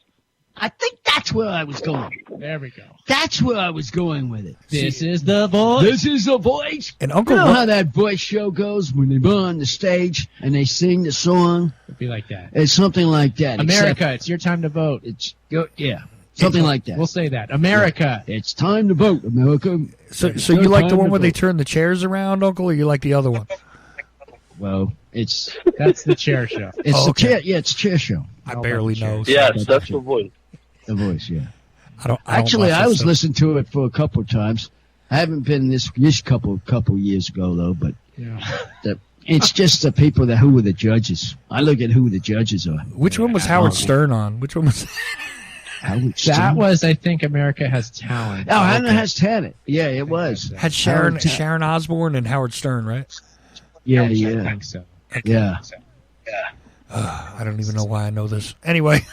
I think that's where I was going.
There we go.
That's where I was going with it.
This is The Voice.
This is The Voice.
And Uncle,
you know how that voice show goes when they go on the stage and they sing the song?
It'd be like that.
It's something like that.
America, it's your time to vote.
Something like that.
We'll say that. America.
Yeah. It's time to vote, America.
So you like the one where they turn the chairs around, Uncle, or you like the other one?
Well,
that's the chair show.
It's the chair. Yeah, it's a chair show.
I barely know.
Yes, that's The Voice.
The Voice, yeah.
I
was listening to it for a couple of times. I haven't been this couple years ago though, but it's just the people who were the judges. I look at who the judges are.
Which one was Howard Stern on? Which one was?
That was, I think, America Has Talent.
Oh, America Has Talent. Yeah, it was.
Had Sharon Osbourne and Howard Stern, right?
Yeah. I think so.
Yeah.
I don't even know why I know this. Anyway.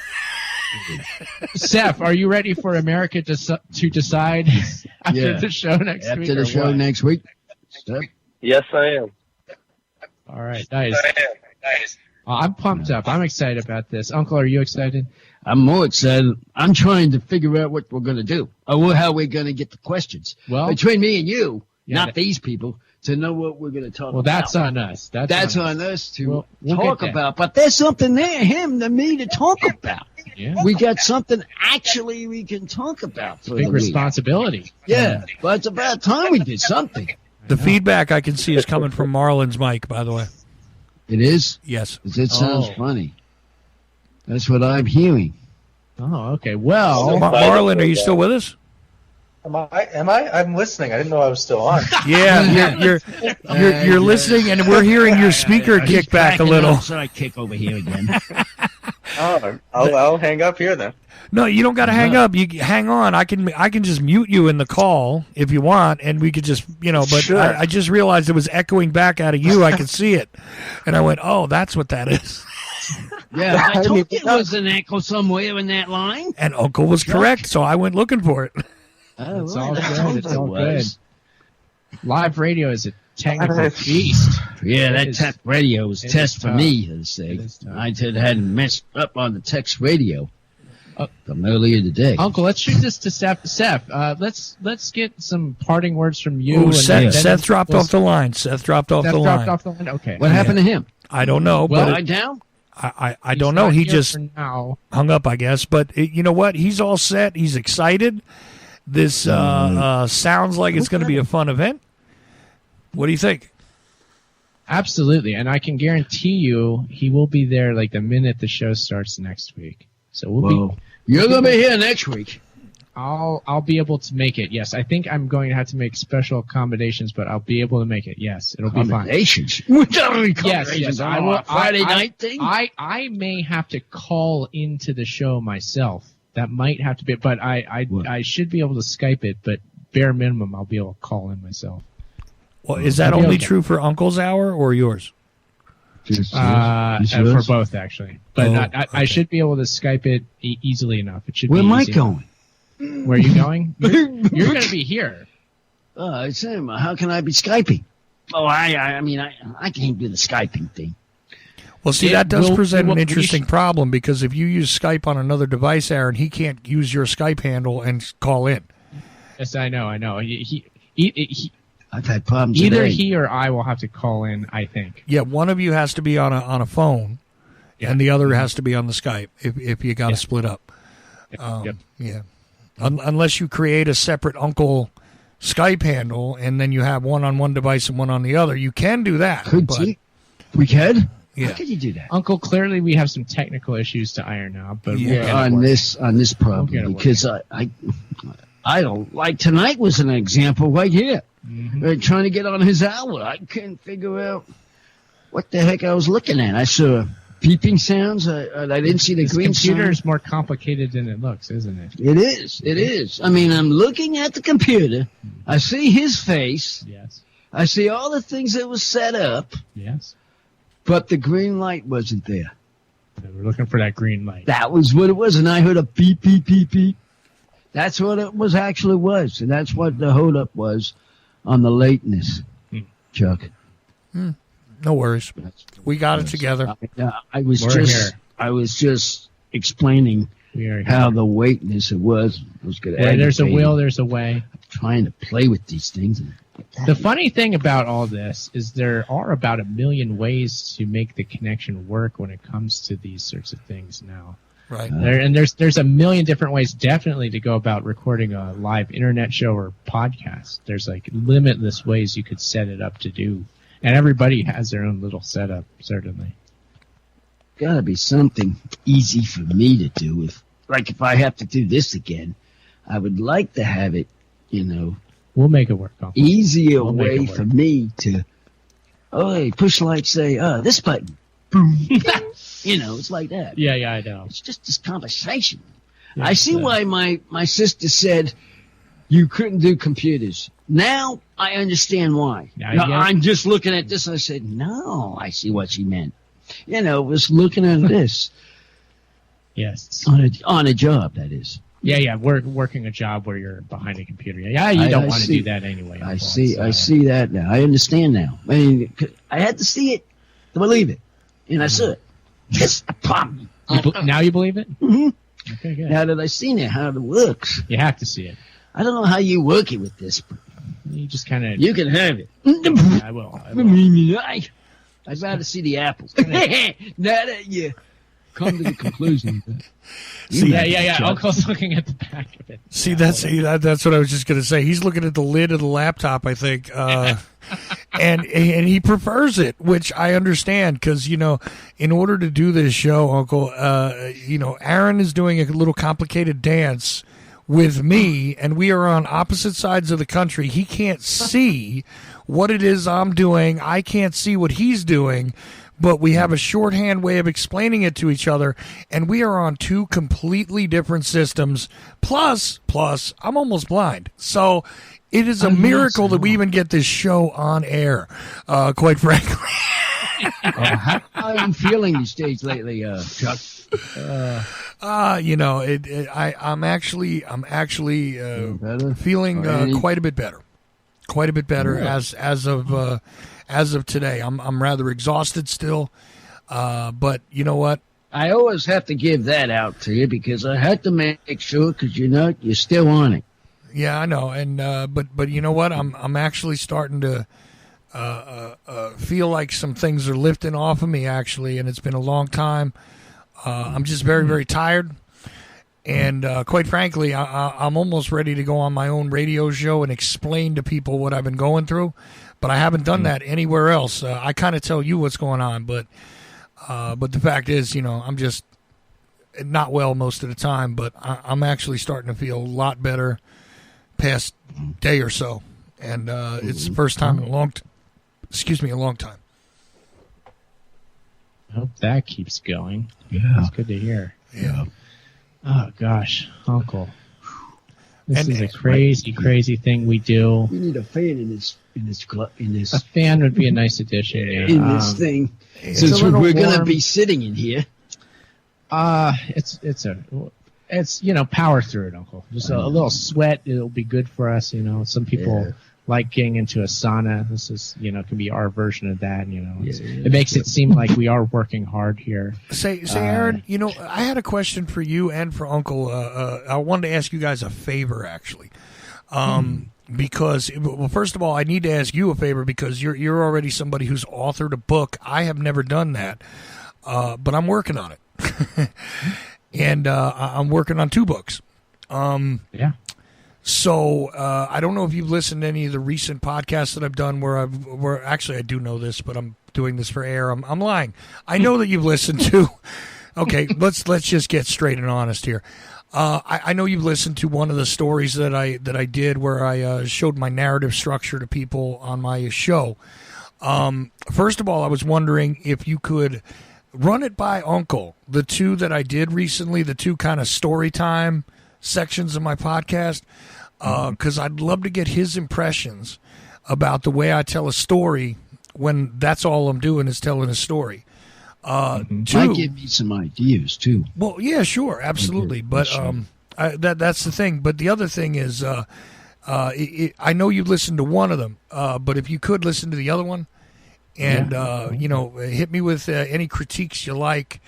Seth, are you ready for America to decide after the show next week?
After the show next week?
Yes, I am.
All right, nice. I'm pumped up. I'm excited about this. Uncle, are you excited?
I'm more excited. I'm trying to figure out what we're going to do or how we're going to get the questions. Well, between me and you, not these people, to know what we're going to talk about.
Well, that's on us.
That's on us to talk about. But there's something there, him to me, to talk about. Yeah. We got something actually we can talk about. For
big responsibility.
Yeah, but it's about time we did something.
The feedback I can see is coming from Marlon's mic, by the way.
It is?
Yes.
It sounds funny. That's what I'm hearing.
Oh, okay. Well,
Marlon, are you still with us?
Am I? I'm listening. I didn't know I was still on.
Yeah, you're listening, and we're hearing your speaker kick back a little.
So I kick over here again.
Oh, I'll hang up here then.
No, you don't got to hang up. You hang on. I can just mute you in the call if you want, and we could just But sure. I just realized it was echoing back out of you. I could see it, and I went, "Oh, that's what that is."
Yeah, I told you it was an echo somewhere in that line.
And Uncle was correct, so I went looking for it.
Oh, it's all good. It's all good. Live radio is a technical beast.
Yeah, that tech radio was test for me, to say. I hadn't messed up on the text radio from earlier today.
Uncle, let's shoot this to Seth. Seth, let's get some parting words from you.
Ooh, Seth dropped off the line. Seth dropped off the line.
Okay.
What happened to him?
I don't know.
Well, I down?
I don't know. He just hung up, I guess. But you know what? He's all set. He's excited. This sounds like it's going to be a fun event. What do you think?
Absolutely, and I can guarantee you he will be there like the minute the show starts next week. So
you're going to be here next week.
I'll be able to make it. Yes, I think I'm going to have to make special accommodations, but I'll be able to make it. Yes, it'll be fine.
Accommodations?
Yes.
I will. Friday night thing.
I may have to call into the show myself. That might have to be, but I should be able to Skype it. But bare minimum, I'll be able to call in myself.
Well, is that only true for Uncle's hour or yours?
For both, actually. But I should be able to Skype it easily enough. It should.
Where
be
am I
easy
going?
Where are you going? You're going to be here.
I said, how can I be Skyping? Oh, I mean, I can't do the Skyping thing.
Well, see, that does present an interesting problem because if you use Skype on another device, Aaron, he can't use your Skype handle and call in.
Yes, I know.
I've had problems.
Either
today.
he or I will have to call in, I think.
Yeah, one of you has to be on a phone, and the other has to be on the Skype if you got to split up. Yeah. Unless you create a separate Uncle Skype handle, and then you have one on one device and one on the other. You can do that.
We could?
Yeah.
How could you do that?
Uncle, clearly we have some technical issues to iron out, but
on this problem because I don't like tonight was an example right here. Trying to get on his hour, I couldn't figure out what the heck I was looking at. I saw beeping sounds. I didn't see the green sign.
The computer is more complicated than it looks, isn't it?
It is. It is. I mean, I'm looking at the computer. I see his face.
Yes.
I see all the things that was set up.
Yes.
But the green light wasn't there.
We're looking for that green light.
That was what it was, and I heard a beep, beep, beep, beep. That's what it was actually was, and that's what the hold-up was on the lateness, Chuck.
No worries. We got it together.
I was just explaining how the weightness it was going to
aggravate. There's a will, there's a way.
I'm trying to play with these things.
The funny thing about all this is there are about 1 million ways to make the connection work when it comes to these sorts of things now.
Right.
There's 1 million different ways definitely to go about recording a live internet show or podcast. There's like limitless ways you could set it up to do. And everybody has their own little setup, certainly.
Gotta be something easy for me to do. If I have to do this again, I would like to have it,
We'll make it work.
Easier way for me to, push say, this button. Boom. It's like that.
Yeah, I know.
It's just this conversation.
Yeah,
I see why my sister said you couldn't do computers. Now I understand why. I'm just looking at this and I said, no, I see what she meant. Was looking at this.
Yes.
On a job, that is.
Yeah, working a job where you're behind a computer. Yeah, you don't want to do that anyway.
I see that now. I understand now. I mean, I had to see it to believe it. And I saw it. That's the problem.
Now you believe it?
Mm-hmm.
Okay, good.
Now that I've seen it, how it works.
You have to see it.
I don't know how you work it with this. But
you just kind of...
You can have it.
I will.
I'd rather see the apples. Now that you come to the conclusion.
Yeah. Uncle's looking at the back of it.
See, that's what I was just going to say. He's looking at the lid of the laptop, I think, and he prefers it, which I understand because in order to do this show, Uncle, Aaron is doing a little complicated dance with me, and we are on opposite sides of the country. He can't see what it is I'm doing. I can't see what he's doing. But we have a shorthand way of explaining it to each other, and we are on two completely different systems. Plus, I'm almost blind. So it is a miracle that we even get this show on air, quite frankly.
How are you feeling these days lately, Chuck?
I'm actually feeling quite a bit better. Quite a bit better as of today. I'm rather exhausted still, but you know what?
I always have to give that out to you because I had to make sure because you're still on it.
Yeah, I know, and but you know what? I'm actually starting to feel like some things are lifting off of me actually, and it's been a long time. I'm just very very tired, And quite frankly, I'm almost ready to go on my own radio show and explain to people what I've been going through. But I haven't done that anywhere else. I kind of tell you what's going on, but the fact is, I'm just not well most of the time. But I'm actually starting to feel a lot better past day or so, and it's the first time in a long time.
I hope that keeps going.
Yeah,
that's good to hear.
Yeah.
Oh gosh, Uncle, this is a crazy thing we do.
We need a fan in this.
A fan would be a nice addition. Yeah.
In this thing, since we're going to be sitting in here.
It's power through it, Uncle. Just a little sweat, it'll be good for us. Some people like getting into a sauna. This is can be our version of that. It makes it seem like we are working hard here.
Say, Aaron. I had a question for you and for Uncle. I wanted to ask you guys a favor, actually. Because, well, first of all, I need to ask you a favor because you're already somebody who's authored a book. I have never done that, but I'm working on it. And I'm working on 2 books.
Yeah.
So I don't know if you've listened to any of the recent podcasts that I've done where actually I do know this, but I'm doing this for air. I'm lying. I know that you've listened to. Okay, let's just get straight and honest here. I know you've listened to one of the stories that I did where I showed my narrative structure to people on my show. First of all, I was wondering if you could run it by Uncle, the 2 that I did recently, the 2 kind of story time sections of my podcast, because I'd love to get his impressions about the way I tell a story when that's all I'm doing is telling a story.
2, might give me some ideas too.
Well, yeah, sure, absolutely. But that's the thing. But the other thing is, I know you listened to one of them, but if you could listen to the other one, and hit me with any critiques you like,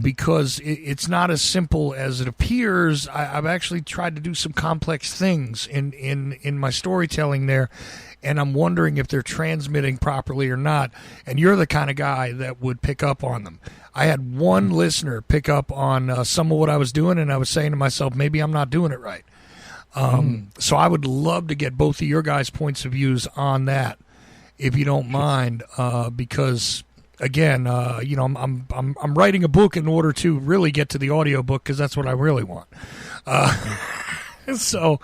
because it's not as simple as it appears. I've actually tried to do some complex things in my storytelling there, and I'm wondering if they're transmitting properly or not. And you're the kind of guy that would pick up on them. I had one listener pick up on some of what I was doing, and I was saying to myself, maybe I'm not doing it right. So I would love to get both of your guys' points of views on that, if you don't mind, because again, I'm writing a book in order to really get to the audio book because that's what I really want. So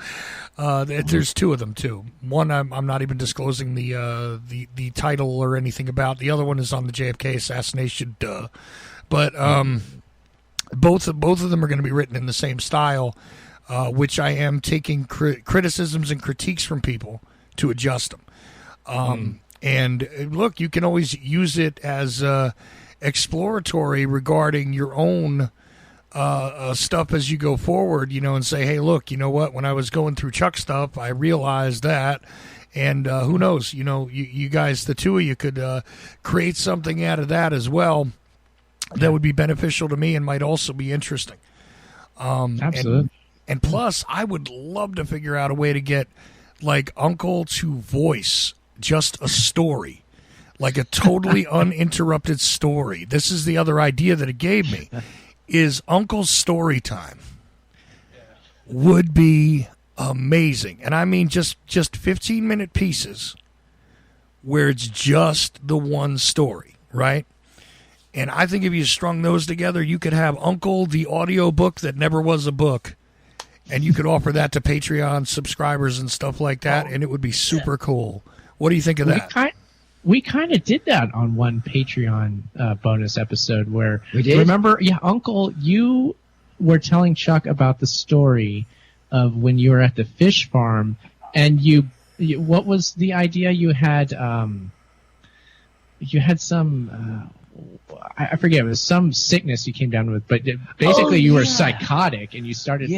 there's 2 of them too. One I'm not even disclosing the title or anything about. The other one is on the JFK assassination. But both of them are going to be written in the same style, which I am taking criticisms and critiques from people to adjust them. And look, you can always use it as exploratory regarding your own stuff as you go forward, and say, hey, look, you know what? When I was going through Chuck stuff, I realized that. And who knows, you guys, the 2 of you could create something out of that as well that would be beneficial to me and might also be interesting.
Absolutely.
And plus, I would love to figure out a way to get, like, Uncle to voice just a story, like a totally uninterrupted story. This is the other idea that it gave me, is Uncle's story time would be amazing. And I mean just 15-minute pieces where it's just the one story, right? And I think if you strung those together, you could have Uncle, the audio book that never was a book, and you could offer that to Patreon subscribers and stuff like that, and it would be super cool. What do you think of that?
We kind of did that on one Patreon bonus episode where,
we did?
Remember, Uncle, you were telling Chuck about the story of when you were at the fish farm, and you what was the idea? You had some I forget, it was some sickness you came down with, but basically you were psychotic and you started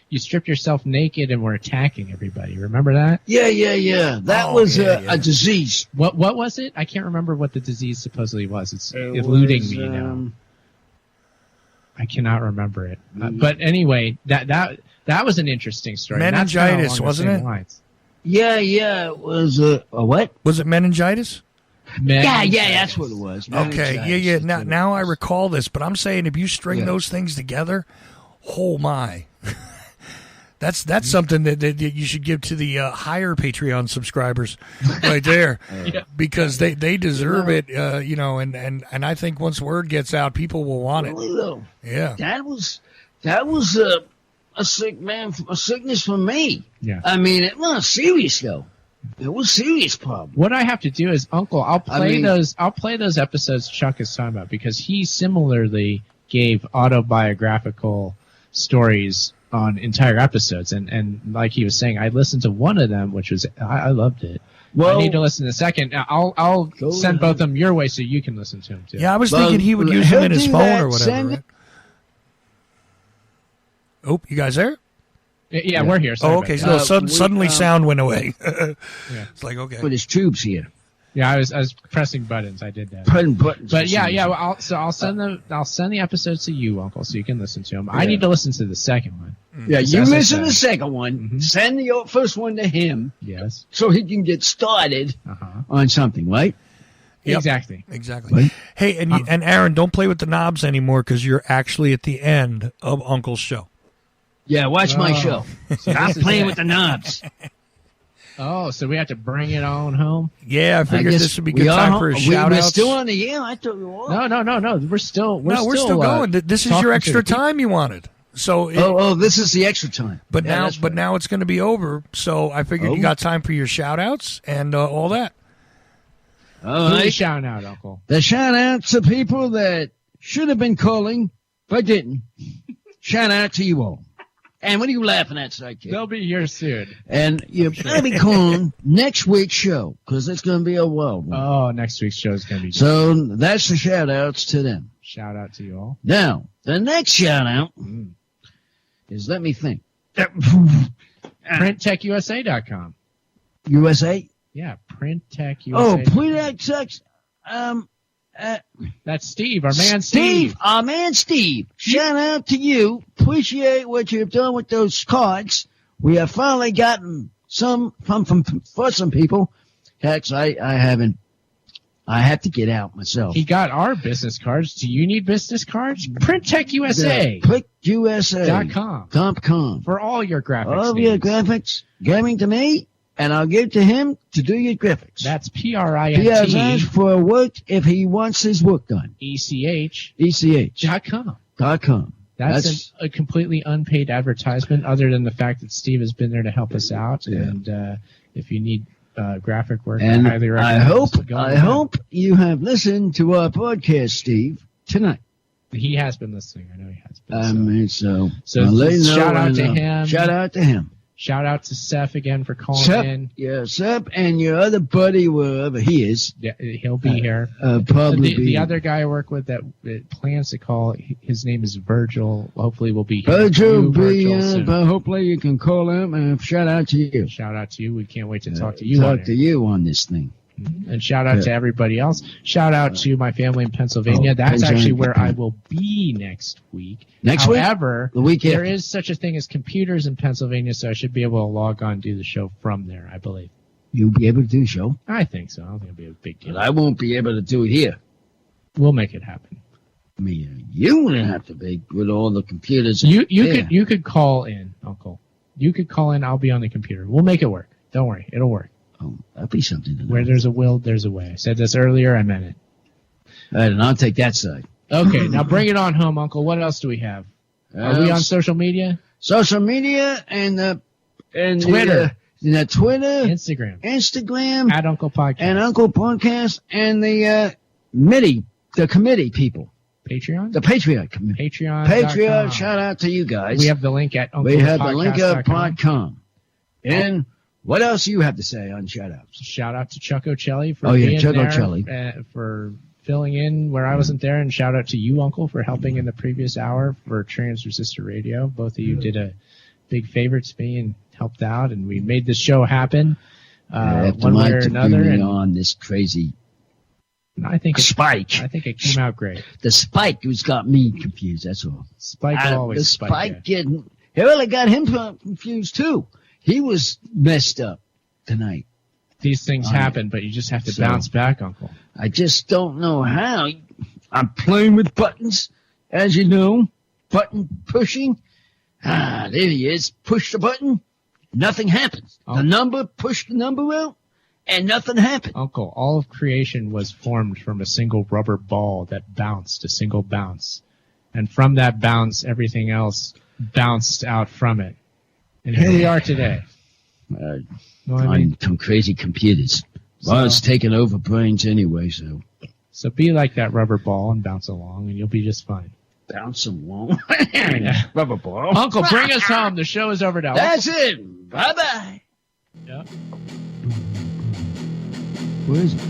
you stripped yourself naked and were attacking everybody. Remember that?
Yeah. That was a disease.
What was it? I can't remember what the disease supposedly was. It's eluding me now. I cannot remember it. But anyway, that was an interesting story.
Meningitis, wasn't it?
Lines.
Yeah. It was a what?
Was it meningitis?
Yeah, that's what it was.
Okay, yeah. Now I recall this, but I'm saying if you string those things together, Oh my. That's something that you should give to the higher Patreon subscribers right there, because they deserve it, and I think once word gets out, people will want it. Yeah,
that was a sickness for me.
Yeah,
I mean, it was serious though. It was a serious problem.
What I have to do is, Uncle, I'll play those episodes Chuck is talking about, because he similarly gave autobiographical stories on entire episodes, and like he was saying, I listened to one of them, which was I loved it. Well, I need to listen to the second. I'll send both of them your way so you can listen to them too.
Yeah, I was thinking he would use them in his phone or whatever. Right? Oh, you guys there?
Yeah, we're here. Sorry
okay. So suddenly sound went away. It's like, okay.
But his tubes here.
Yeah, I was pressing buttons. I did that.
Pressing buttons.
But yeah. Well, I'll send them. I'll send the episodes to you, Uncle, so you can listen to them. Yeah. I need to listen to the second one.
Yeah, you listen to the second one. Mm-hmm. Send the first one to him.
Yes.
So he can get started on something, right?
Yep.
Exactly.
Right? Hey, and Aaron, don't play with the knobs anymore, because you're actually at the end of Uncle's show.
Yeah, watch my show. Stop playing with the knobs.
Oh, so we have to bring it on home?
Yeah, I figured this would be good time for a shout-out.
We're still on the air? I thought we were.
No. We're still
going. This is your extra time you wanted. So
this is the extra time.
But now it's going to be over, so I figured you got time for your shout-outs and all that.
All right.
Shout out, Uncle.
The shout-out to people that should have been calling, but didn't. Shout-out to you all. And what are you laughing at, sidekick?
They'll be here soon.
And you better be calling next week's show, because it's going to be a wild one.
Oh, next week's show is going to be good.
So that's the shout-outs to them.
Shout out to you all.
Now, the next shout-out is, let me think.
PrintTechUSA.com.
USA?
Yeah, PrintTechUSA.
Oh, PrintTech.
That's Steve, our man Steve.
Our man Steve. Shout out to you. Appreciate what you've done with those cards. We have finally gotten some for some people. Heck, I haven't. I have to get out myself.
He got our business cards. Do you need business cards? PrintTechUSA.
PrintUSA.com.
For all your graphics.
All your graphics. Giving to me. And I'll give to him to do your graphics.
That's PRINT.
PRINT for work if he wants his work done.
ECH.com. That's a completely unpaid advertisement, other than the fact that Steve has been there to help us out. Yeah. And if you need graphic work,
and
I highly recommend
I hope you have listened to our podcast, Steve, tonight.
He has been listening. I know he has
been.
So
shout
out to him.
Shout out to him.
Shout out to Sef again for calling in.
Yeah, Sef and your other buddy, wherever he is.
Yeah, he'll be here.
Probably
the other guy I work with that plans to call, his name is Virgil. Hopefully we'll be here.
Virgil will be soon. But hopefully you can call him, and shout out to you.
Shout out to you. We can't wait to talk to you.
Talk to you on this thing.
And shout out to everybody else. Shout out to my family in Pennsylvania. That's actually where I will be next week. However, there is such a thing as computers in Pennsylvania, so I should be able to log on and do the show from there, I believe.
You'll be able to do the show?
I think so. I don't think it'll be a big deal.
But I won't be able to do it here.
We'll make it happen.
I mean, you wouldn't have to be with all the computers.
You could call in, Uncle. You could call in. I'll be on the computer. We'll make it work. Don't worry. It'll work.
Oh, that'd be something to know.
Where there's a will, there's a way. I said this earlier, I meant it.
All right, and I'll take that side.
Okay, now bring it on home, Uncle. What else do we have? Are we on social media?
Social media and
Twitter.
Twitter.
Instagram. At Uncle Podcast.
And Uncle Podcast and the committee people.
Patreon?
The Patreon committee.
Patreon.
Shout out to you guys.
We have the link at
UnclePodcast.com. We have the link at .com. And what else you have to say on shout-outs?
Shout out to Chuck O'Celli for being there, for filling in where I wasn't there, and shout out to you, Uncle, for helping in the previous hour for Transistor Radio. Both of you did a big favor to me and helped out, and we made this show happen one way or another.
And on this crazy Spike.
I think it came out great.
The Spike who's got me confused, that's all.
Spike always
the Spike getting... It really got him confused, too. He was messed up tonight.
These things happen, but you just have to bounce back, Uncle.
I just don't know how. I'm playing with buttons, as you know, button pushing, Ah, there he is. Push the button, nothing happens.
Oh.
The number, push the number out, and nothing happened.
Uncle, all of creation was formed from a single rubber ball that bounced a single bounce. And from that bounce, everything else bounced out from it. And here we are today. Know what I mean?
Some crazy computers. Well, it's taking over brains anyway, so.
So be like that rubber ball and bounce along, and you'll be just fine.
Bounce along. Rubber ball.
Uncle, bring us home. The show is over now.
That's it. Bye-bye.
Yeah.
Where is it?